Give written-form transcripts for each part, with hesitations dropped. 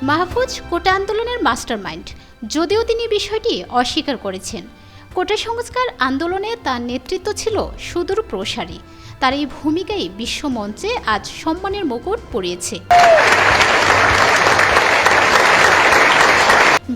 মাহফুজ কোটা আন্দোলনের মাস্টারমাইন্ড, যদিও তিনি বিষয়টি অস্বীকার করেছেন। কোটা সংস্কার আন্দোলনে তার নেতৃত্ব ছিল সুদূর প্রসারী। তার এই ভূমিকাই বিশ্বমঞ্চে আজ সম্মানের মুকুট পরিয়েছে।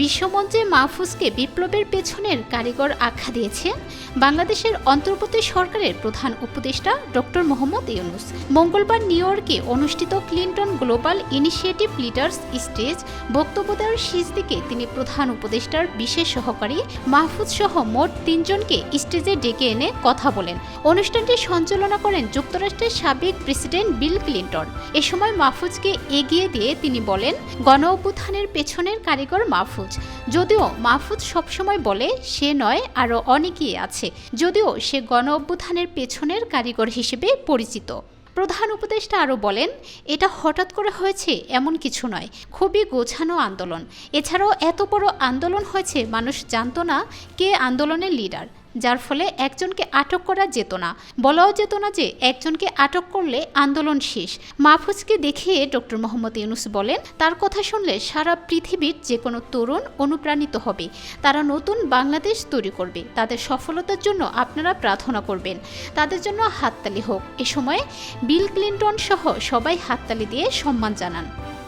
বিশ্বমঞ্চে মাহফুজকে বিপ্লবের পেছনের কারিগর আখ্যা দিয়েছেন বাংলাদেশের অন্তর্বর্তী সরকারের প্রধান উপদেষ্টা ডক্টর মোহাম্মদ ইউনূস। মঙ্গলবার নিউ ইয়র্কে অনুষ্ঠিত Clinton global initiative leaders stage বক্তব্য দেওয়ার শেষ দিকে তিনি প্রধান উপদেষ্টার বিশেষ সহকারী মাহফুজ সহ মোট ৩ জনকে স্টেজে ডেকে এনে কথা বলেন। অনুষ্ঠানটি সঞ্চালনা করেন যুক্তরাষ্ট্রের সাবেক প্রেসিডেন্ট বিল ক্লিন্টন। এ সময় মাহফুজকে এগিয়ে দিয়ে তিনি বলেন, গণ অভ্যুত্থানের পেছনের কারিগর মাহফুজ। যদিও মাহফুজ সবসময় বলে সে নয়, আরও অনেকেই আছে, যদিও সে গণ অভ্যুত্থানের পেছনের কারিগর হিসেবে পরিচিত। প্রধান উপদেষ্টা আরও বলেন, এটা হঠাৎ করে হয়েছে এমন কিছু নয়, খুবই গোছানো আন্দোলন। এছাড়াও এত বড় আন্দোলন হয়েছে, মানুষ জানতো না কে আন্দোলনের লিডার, যার ফলে একজনকে আটক করা যেত না, বলাও যেত না যে একজনকে আটক করলে আন্দোলন শেষ। মাহফুজকে দেখিয়ে ডক্টর মোহাম্মদ ইউনূস বলেন, তার কথা শুনলে সারা পৃথিবীর যে কোনো তরুণ অনুপ্রাণিত হবে। তারা নতুন বাংলাদেশ তৈরি করবে। তাদের সফলতার জন্য আপনারা প্রার্থনা করবেন। তাদের জন্য হাততালি হোক। এ সময় বিল ক্লিন্টন সহ সবাই হাততালি দিয়ে সম্মান জানান।